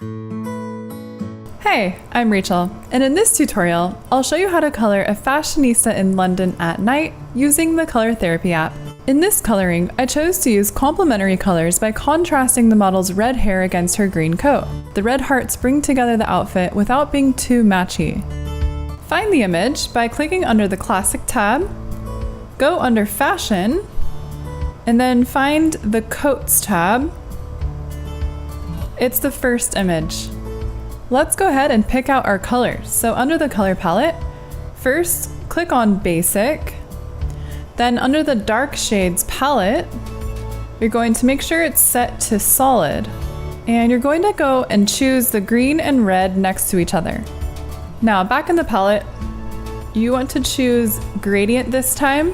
Hey, I'm Rachel, and in this tutorial, I'll show you how to color a fashionista in London at night using the Color Therapy app. In this coloring, I chose to use complementary colors by contrasting the model's red hair against her green coat. The red hearts bring together the outfit without being too matchy. Find the image by clicking under the Classic tab, go under Fashion, and then find the Coats tab. It's the first image. Let's go ahead and pick out our colors. So under the color palette, first click on Basic, then under the Dark Shades palette, you're going to make sure it's set to Solid, and you're going to go and choose the green and red next to each other. Now back in the palette, you want to choose Gradient this time,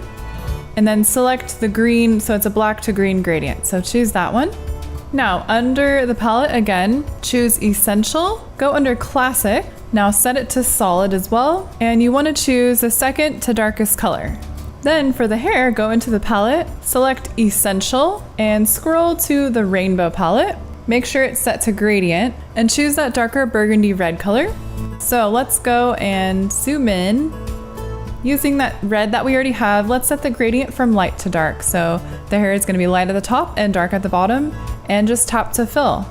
and then select the green, so it's a black to green gradient. So choose that one. Now, under the palette again, choose Essential, go under Classic, now set it to Solid as well, and you want to choose the second to darkest color. Then for the hair, go into the palette, select Essential, and scroll to the Rainbow palette. Make sure it's set to Gradient, and choose that darker burgundy red color. So let's go and zoom in. Using that red that we already have, let's set the gradient from light to dark. So the hair is going to be light at the top and dark at the bottom, and just tap to fill.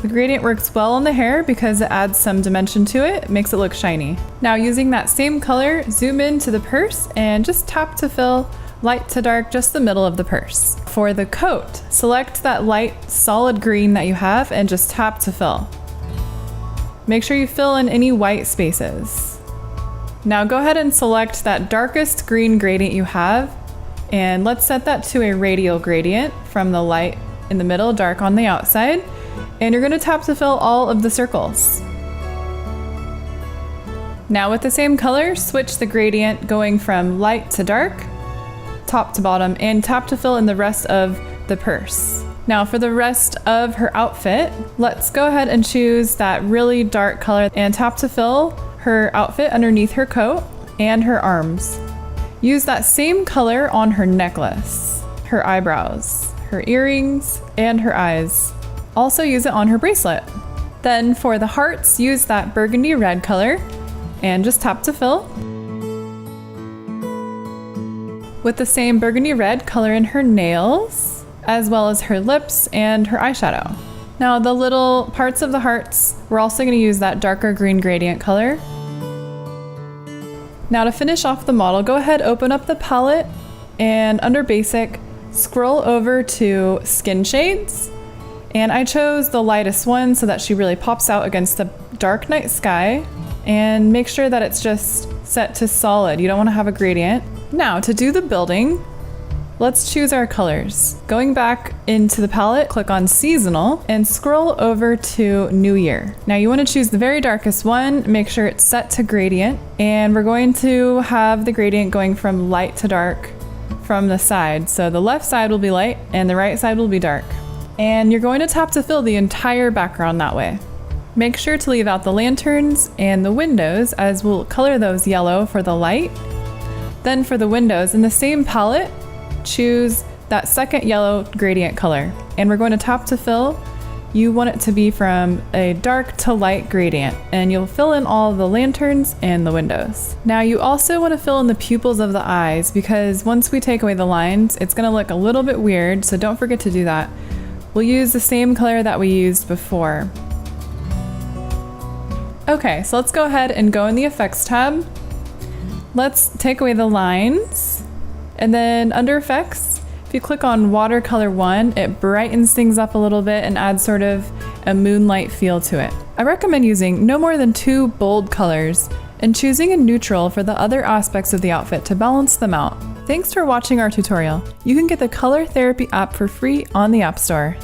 The gradient works well on the hair because it adds some dimension to it, makes it look shiny. Now using that same color, zoom into the purse and just tap to fill light to dark, just the middle of the purse. For the coat, select that light solid green that you have and just tap to fill. Make sure you fill in any white spaces. Now go ahead and select that darkest green gradient you have, and let's set that to a radial gradient from the light in the middle, dark on the outside, and you're going to tap to fill all of the circles. Now with the same color, switch the gradient going from light to dark, top to bottom, and tap to fill in the rest of the purse. Now for the rest of her outfit, let's go ahead and choose that really dark color and tap to fill her outfit underneath her coat and her arms. Use that same color on her necklace, her eyebrows, her earrings, and her eyes. Also use it on her bracelet. Then for the hearts, use that burgundy red color and just tap to fill. With the same burgundy red, color in her nails, as well as her lips and her eyeshadow. Now the little parts of the hearts, we're also going to use that darker green gradient color. Now to finish off the model, go ahead, open up the palette, and under Basic, scroll over to Skin Shades. And I chose the lightest one so that she really pops out against the dark night sky. And make sure that it's just set to Solid. You don't want to have a gradient. Now to do the building, let's choose our colors. Going back into the palette, click on Seasonal and scroll over to New Year. Now you want to choose the very darkest one, make sure it's set to Gradient, and we're going to have the gradient going from light to dark from the side. So the left side will be light and the right side will be dark. And you're going to tap to fill the entire background that way. Make sure to leave out the lanterns and the windows, as we'll color those yellow for the light. Then for the windows, in the same palette, choose that second yellow gradient color, and we're going to tap to fill. You want it to be from a dark to light gradient, and you'll fill in all the lanterns and the windows. Now you also want to fill in the pupils of the eyes, because once we take away the lines, it's going to look a little bit weird, so don't forget to do that. We'll use the same color that we used before. Okay, so let's go ahead and go in the Effects tab. Let's take away the lines. And then under Effects, if you click on Watercolor 1, it brightens things up a little bit and adds sort of a moonlight feel to it. I recommend using no more than 2 bold colors and choosing a neutral for the other aspects of the outfit to balance them out. Thanks for watching our tutorial. You can get the Color Therapy app for free on the App Store.